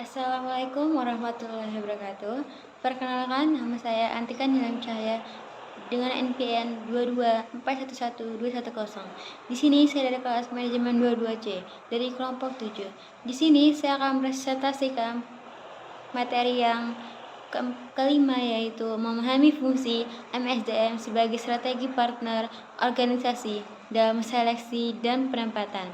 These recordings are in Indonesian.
Assalamualaikum warahmatullahi wabarakatuh. Perkenalkan, nama saya Antika Nilam Cahaya dengan NPM 224111210. Di sini saya dari kelas manajemen 22C dari kelompok 7. Di sini saya akan presentasikan materi yang kelima, yaitu memahami fungsi MSDM sebagai strategi partner organisasi dalam seleksi dan penempatan.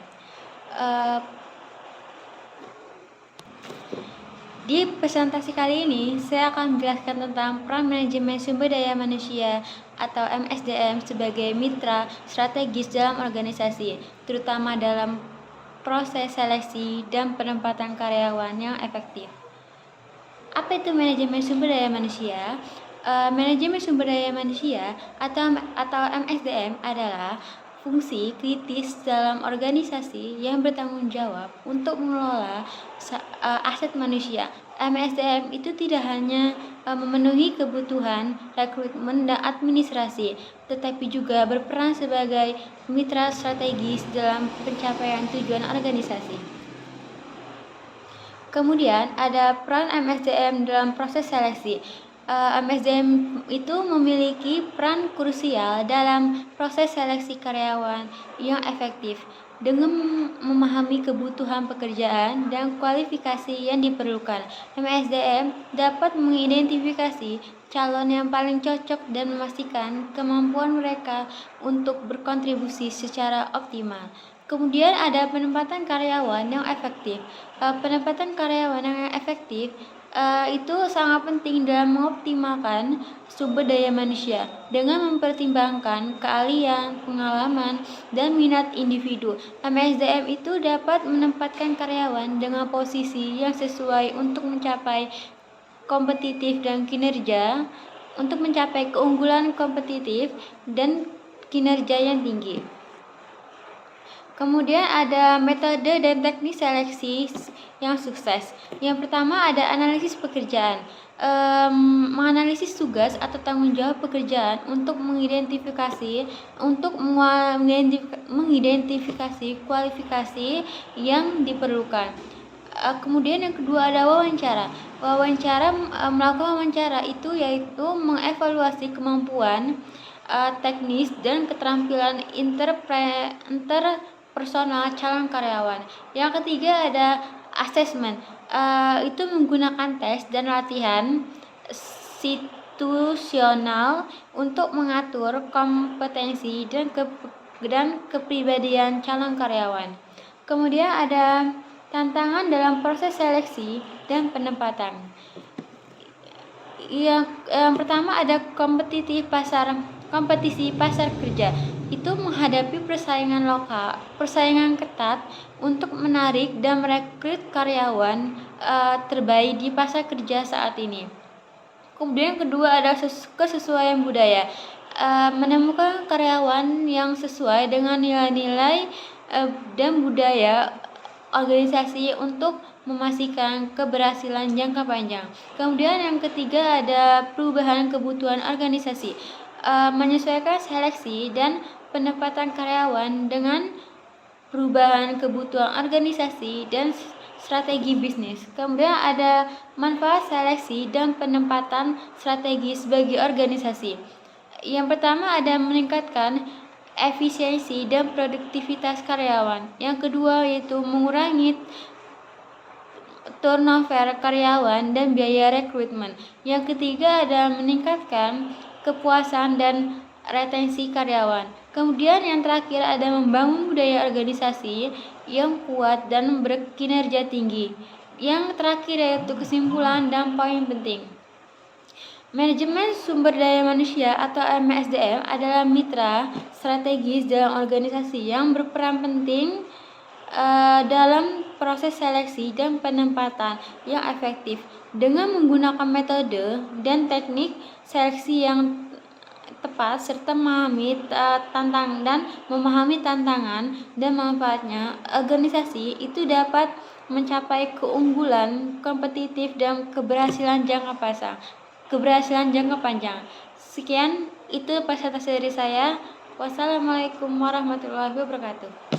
Di presentasi kali ini, saya akan menjelaskan tentang peran manajemen sumber daya manusia atau MSDM sebagai mitra strategis dalam organisasi, terutama dalam proses seleksi dan penempatan karyawan yang efektif. Apa itu manajemen sumber daya manusia? Manajemen sumber daya manusia atau MSDM adalah fungsi kritis dalam organisasi yang bertanggung jawab untuk mengelola aset manusia. MSDM itu tidak hanya memenuhi kebutuhan rekrutmen dan administrasi, tetapi juga berperan sebagai mitra strategis dalam pencapaian tujuan organisasi. Kemudian ada peran MSDM dalam proses seleksi. MSDM itu memiliki peran krusial dalam proses seleksi karyawan yang efektif dengan memahami kebutuhan pekerjaan dan kualifikasi yang diperlukan. MSDM dapat mengidentifikasi calon yang paling cocok dan memastikan kemampuan mereka untuk berkontribusi secara optimal. Kemudian ada penempatan karyawan yang efektif. Penempatan karyawan yang efektif itu sangat penting dalam mengoptimalkan sumber daya manusia dengan mempertimbangkan keahlian, pengalaman, dan minat individu. MSDM itu dapat menempatkan karyawan dengan posisi yang sesuai untuk mencapai kompetitif dan kinerja, untuk mencapai keunggulan kompetitif dan kinerja yang tinggi. Kemudian ada metode dan teknik seleksi yang sukses. Yang pertama ada analisis pekerjaan. Menganalisis tugas atau tanggung jawab pekerjaan untuk mengidentifikasi kualifikasi yang diperlukan. Kemudian yang kedua ada wawancara. Melakukan wawancara itu yaitu mengevaluasi kemampuan teknis dan keterampilan interpersonal calon karyawan. Yang ketiga ada asesmen. Itu menggunakan tes dan latihan situasional untuk mengatur kompetensi dan kepribadian calon karyawan. Kemudian ada tantangan dalam proses seleksi dan penempatan. Yang pertama ada kompetisi pasar kerja. Itu menghadapi persaingan ketat untuk menarik dan merekrut karyawan terbaik di pasar kerja saat ini. Kemudian yang kedua ada kesesuaian budaya. Menemukan karyawan yang sesuai dengan nilai-nilai dan budaya organisasi untuk memastikan keberhasilan jangka panjang. Kemudian yang ketiga ada perubahan kebutuhan organisasi. Menyesuaikan seleksi dan penempatan karyawan dengan perubahan kebutuhan organisasi dan strategi bisnis. Kemudian ada manfaat seleksi dan penempatan strategis bagi organisasi. Yang pertama ada meningkatkan efisiensi dan produktivitas karyawan. Yang kedua yaitu mengurangi turnover karyawan dan biaya rekrutmen. Yang ketiga ada meningkatkan kepuasan dan retensi karyawan. Kemudian yang terakhir ada membangun budaya organisasi yang kuat dan berkinerja tinggi. Yang terakhir yaitu kesimpulan dan poin penting. Manajemen sumber daya manusia atau MSDM adalah mitra strategis dalam organisasi yang berperan penting dalam proses seleksi dan penempatan yang efektif dengan menggunakan metode dan teknik seleksi yang tepat serta memahami tantangan dan manfaatnya. Organisasi itu dapat mencapai keunggulan kompetitif dan keberhasilan jangka panjang. Sekian itu presentasi dari saya. Wassalamualaikum warahmatullahi wabarakatuh.